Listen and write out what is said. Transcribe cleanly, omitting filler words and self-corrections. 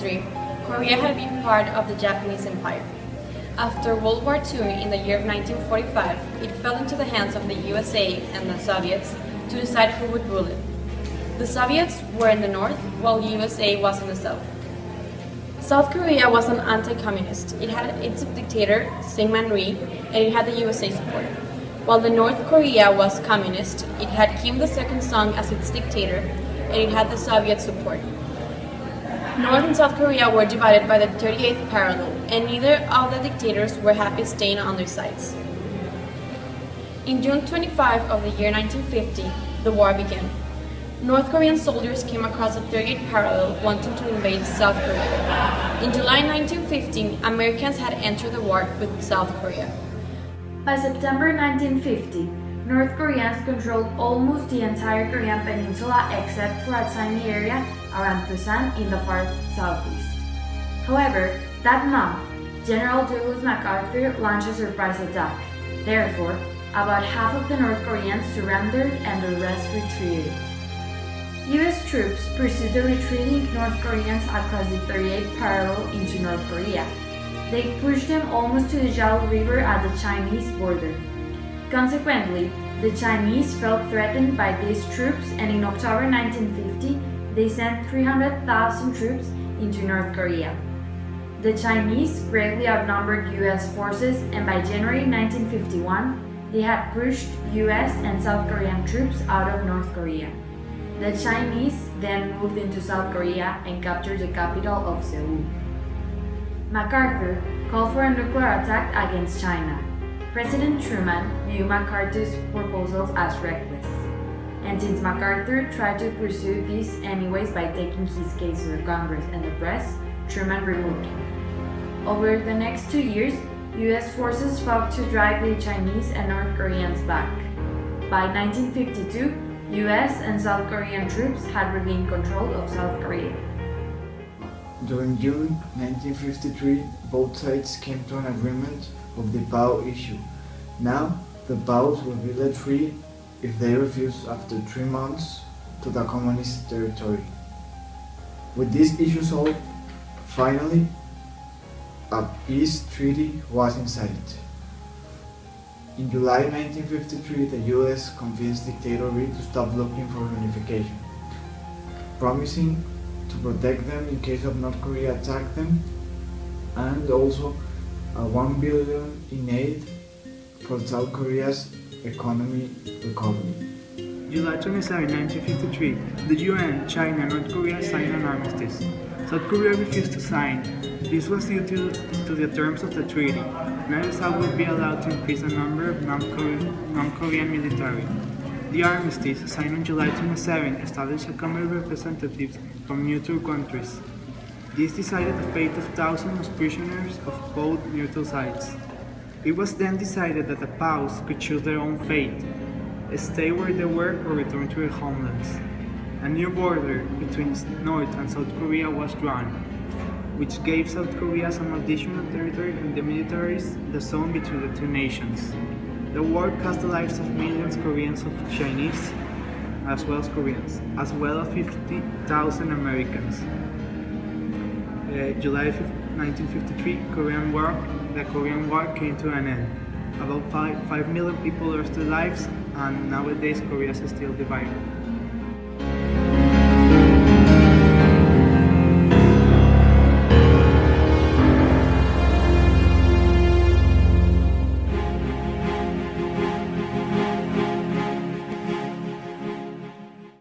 century, Korea had been part of the Japanese Empire. After World War II in the year of 1945, it fell into the hands of the USA and the Soviets to decide who would rule it. The Soviets were in the north, while USA was in the south. South Korea was an anti-communist. It had its dictator, Syngman Rhee, and it had the USA support. While the North Korea was communist, it had Kim II Sung as its dictator, and it had the Soviet support. North and South Korea were divided by the 38th parallel, and neither of the dictators were happy staying on their sides. In June 25 of the year 1950, the war began. North Korean soldiers came across the 38th parallel wanting to invade South Korea. In July 1915, Americans had entered the war with South Korea. By September 1950, North Koreans controlled almost the entire Korean peninsula except for a tiny area around Busan in the far southeast. However, that month, General Douglas MacArthur launched a surprise attack. Therefore, about half of the North Koreans surrendered and the rest retreated. US troops pursued the retreating North Koreans across the 38th parallel into North Korea. They pushed them almost to the Yalu River at the Chinese border. Consequently, the Chinese felt threatened by these troops, and in October 1950, they sent 300,000 troops into North Korea. The Chinese greatly outnumbered US forces, and by January 1951, they had pushed US and South Korean troops out of North Korea. The Chinese then moved into South Korea and captured the capital of Seoul. MacArthur called for a nuclear attack against China. President Truman viewed MacArthur's proposals as reckless. And since MacArthur tried to pursue this anyways by taking his case to the Congress and the press, Truman removed him. Over the next 2 years, US forces fought to drive the Chinese and North Koreans back. By 1952, US and South Korean troops had regained control of South Korea. During June 1953, both sides came to an agreement of the POW issue. Now, the POWs will be let free if they refuse after 3 months to the communist territory. With this issue solved, finally, a peace treaty was in sight. In July 1953, the US convinced dictator Rhee to stop looking for unification, promising to protect them in case of North Korea attacked them, and also $1 billion in aid for South Korea's economy recovery. July 27, 1953, the UN, China, and North Korea signed an armistice. South Korea refused to sign. This was due to the terms of the treaty. Neither side would be allowed to increase the number of non-Korean military. The armistice, signed on July 27, established a common representatives from neutral countries. This decided the fate of thousands of prisoners of both neutral sides. It was then decided that the POWs could choose their own fate, stay where they were or return to their homelands. A new border between North and South Korea was drawn, which gave South Korea some additional territory and demilitarized the zone between the two nations. The war cost the lives of millions of Koreans of Chinese, as well as Koreans, as well as 50,000 Americans. July 1953, the Korean War came to an end. About 5 million people lost their lives, and nowadays Korea is still divided.